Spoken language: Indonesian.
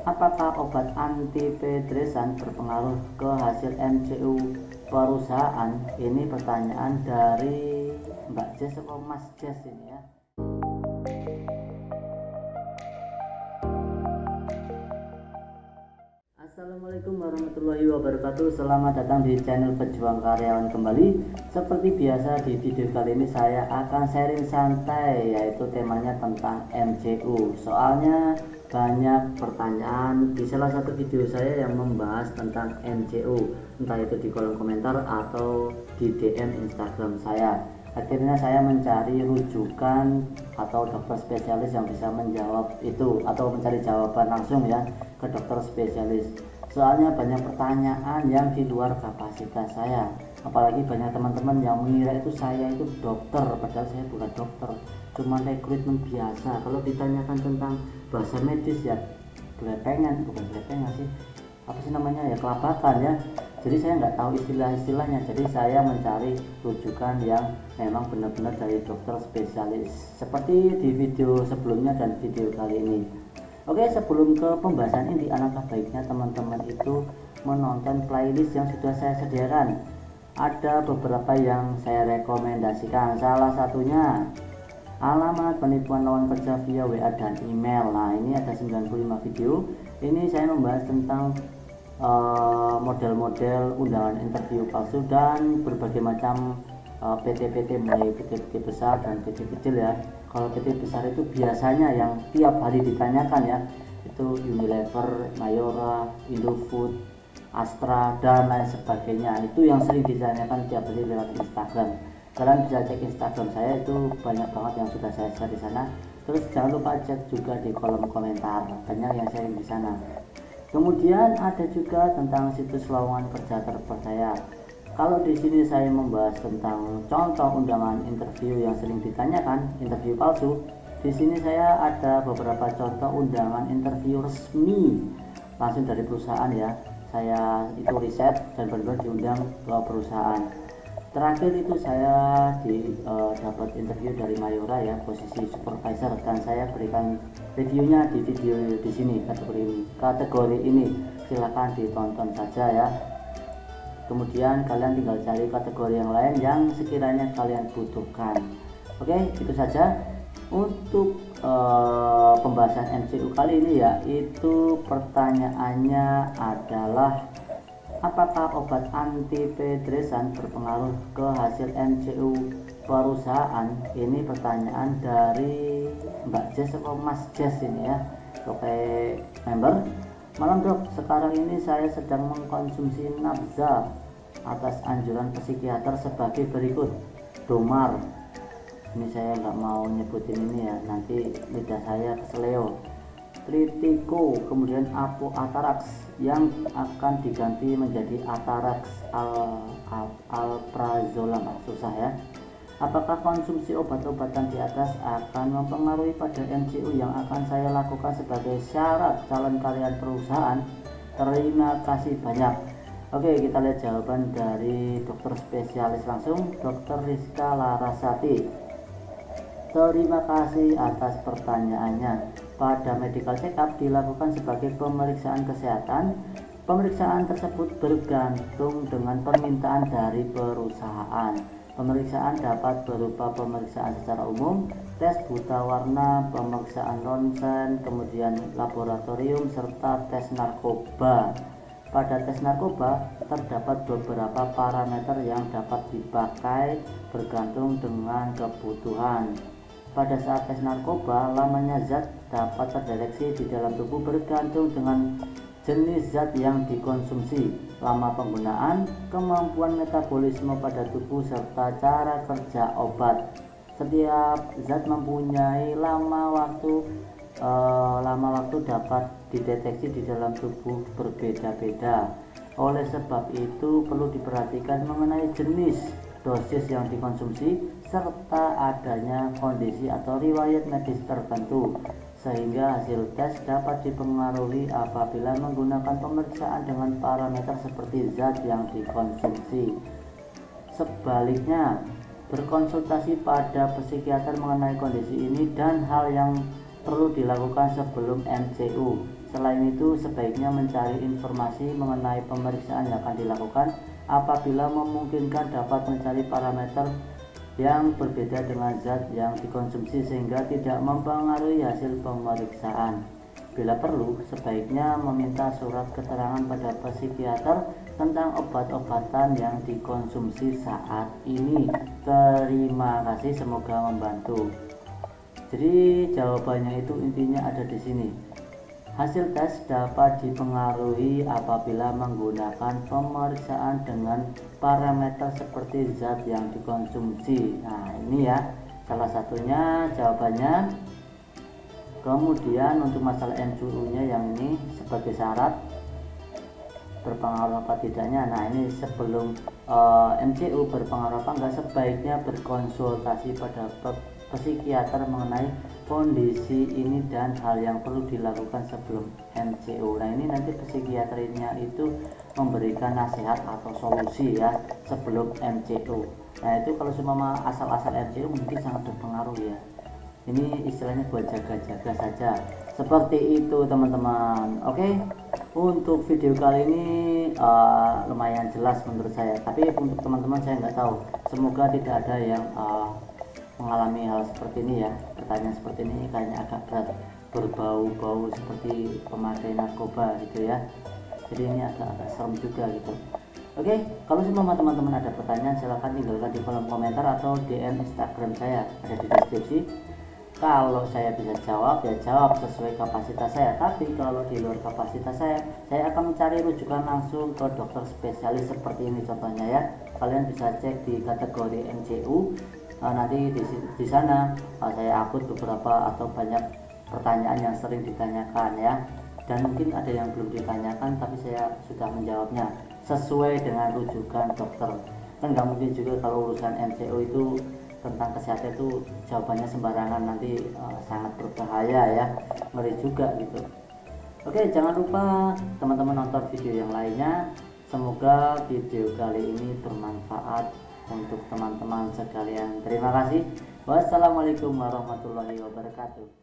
Apakah obat antidepresan berpengaruh ke hasil MCU perusahaan? Ini pertanyaan dari Mbak Jess atau Mas Jess ini ya. Assalamualaikum warahmatullahi wabarakatuh. Selamat datang di channel Pejuang Karyawan kembali. Seperti biasa di video kali ini saya akan sharing santai, yaitu temanya tentang MCU. Soalnya banyak pertanyaan di salah satu video saya yang membahas tentang MCU, entah itu di kolom komentar atau di DM Instagram saya. Akhirnya saya mencari rujukan atau dokter spesialis yang bisa menjawab itu, atau mencari jawaban langsung ya ke dokter spesialis. Soalnya banyak pertanyaan yang di luar kapasitas saya, apalagi banyak teman-teman yang mengira itu saya itu dokter, padahal saya bukan dokter, cuma rekrutmen biasa. Kalau ditanyakan tentang bahasa medis ya belepengan, bukan belepengan sih, apa sih namanya ya, kelabakan ya. Jadi saya nggak tahu istilah-istilahnya, jadi saya mencari rujukan yang memang benar-benar dari dokter spesialis seperti di video sebelumnya dan video kali ini. Oke, sebelum ke pembahasan ini, alangkah baiknya teman-teman itu menonton playlist yang sudah saya sediakan. Ada beberapa yang saya rekomendasikan, salah satunya alamat penipuan lowongan kerja via WA dan email. Nah, ini ada 95 video. Ini saya membahas tentang model-model undangan interview palsu dan berbagai macam PT-PT, mulai PT-PT besar dan PT kecil ya. Kalau PT besar itu biasanya yang tiap hari ditanyakan ya, itu Unilever, Mayora, Indofood, Astra dan lain sebagainya. Itu yang sering ditanyakan tiap hari lewat Instagram. Kalian bisa cek Instagram saya, itu banyak banget yang sudah saya share di sana. Terus jangan lupa cek juga di kolom komentar, banyak yang sharing di sana. Kemudian ada juga tentang situs lowongan kerja terpercaya. Kalau di sini saya membahas tentang contoh undangan interview yang sering ditanyakan, interview palsu. Di sini saya ada beberapa contoh undangan interview resmi langsung dari perusahaan ya. Saya itu riset dan benar-benar diundang ke perusahaan. Terakhir itu saya dapat interview dari Mayora ya, posisi supervisor, dan saya berikan reviewnya di video di sini. Kategori ini silakan ditonton saja ya. Kemudian kalian tinggal cari kategori yang lain yang sekiranya kalian butuhkan. Oke, itu saja untuk pembahasan MCU kali ini ya. Itu pertanyaannya adalah, apakah obat antidepresan berpengaruh ke hasil MCU perusahaan? Ini pertanyaan dari Mbak Jess atau Mas Jess ini ya. Oke, member. Malam dok, sekarang ini saya sedang mengkonsumsi nafza atas anjuran psikiater sebagai berikut. Domar, ini saya nggak mau nyebutin ini ya, nanti lidah saya keseleo. Tritiko, kemudian Apo Atarax yang akan diganti menjadi Atarax Alprazolam, susah ya. Apakah konsumsi obat-obatan di atas akan mempengaruhi pada MCU yang akan saya lakukan sebagai syarat calon karyawan perusahaan? Terima kasih banyak. Oke, kita lihat jawaban dari dokter spesialis langsung, Dr. Rizka Larasati. Terima kasih atas pertanyaannya. Pada medical check-up dilakukan sebagai pemeriksaan kesehatan. Pemeriksaan tersebut bergantung dengan permintaan dari perusahaan. Pemeriksaan dapat berupa pemeriksaan secara umum, tes buta warna, pemeriksaan ronsen, kemudian laboratorium, serta tes narkoba. Pada tes narkoba terdapat beberapa parameter yang dapat dipakai bergantung dengan kebutuhan. Pada saat tes narkoba, lamanya zat dapat terdeteksi di dalam tubuh bergantung dengan jenis zat yang dikonsumsi, lama penggunaan, kemampuan metabolisme pada tubuh, serta cara kerja obat. Setiap zat mempunyai lama waktu dapat dideteksi di dalam tubuh berbeda-beda. Oleh sebab itu perlu diperhatikan mengenai jenis dosis yang dikonsumsi serta adanya kondisi atau riwayat medis tertentu, sehingga hasil tes dapat dipengaruhi apabila menggunakan pemeriksaan dengan parameter seperti zat yang dikonsumsi. Sebaliknya, berkonsultasi pada psikiater mengenai kondisi ini dan hal yang perlu dilakukan sebelum MCU. Selain itu, sebaiknya mencari informasi mengenai pemeriksaan yang akan dilakukan. Apabila memungkinkan, dapat mencari parameter yang berbeda dengan zat yang dikonsumsi sehingga tidak mempengaruhi hasil pemeriksaan. Bila perlu, sebaiknya meminta surat keterangan pada psikiater tentang obat-obatan yang dikonsumsi saat ini. Terima kasih, semoga membantu. Jadi jawabannya itu intinya ada di sini. Hasil tes dapat dipengaruhi apabila menggunakan pemeriksaan dengan parameter seperti zat yang dikonsumsi. Nah, ini ya salah satunya jawabannya. Kemudian untuk masalah MCU-nya yang ini sebagai syarat berpengaruh apa tidaknya. Nah, ini sebelum MCU berpengaruh apa enggak, sebaiknya berkonsultasi pada psikiater mengenai kondisi ini dan hal yang perlu dilakukan sebelum MCU. Nah, ini nanti psikiaternya itu memberikan nasihat atau solusi ya sebelum MCU. Nah, itu kalau cuma asal-asal MCU mungkin sangat berpengaruh ya. Ini istilahnya buat jaga-jaga saja. Seperti itu teman-teman. Oke, untuk video kali ini lumayan jelas menurut saya. Tapi untuk teman-teman saya nggak tahu. Semoga tidak ada yang mengalami hal seperti ini ya. Pertanyaan seperti ini kayaknya agak berat, berbau-bau seperti pemakai narkoba gitu ya. Jadi ini agak serem juga gitu. Oke, kalau semua teman-teman ada pertanyaan silahkan tinggalkan di kolom komentar atau DM Instagram saya, ada di deskripsi. Kalau saya bisa jawab ya jawab sesuai kapasitas saya, tapi kalau di luar kapasitas saya akan mencari rujukan langsung ke dokter spesialis seperti ini contohnya ya. Kalian bisa cek di kategori MCU. Nanti di sana saya upload beberapa atau banyak pertanyaan yang sering ditanyakan ya, dan mungkin ada yang belum ditanyakan tapi saya sudah menjawabnya sesuai dengan rujukan dokter. Kan nggak mungkin juga kalau urusan MCU itu tentang kesehatan itu jawabannya sembarangan, nanti sangat berbahaya ya, ngeri juga gitu. Oke, jangan lupa teman-teman nonton video yang lainnya. Semoga video kali ini bermanfaat untuk teman-teman sekalian. Terima kasih. Wassalamualaikum warahmatullahi wabarakatuh.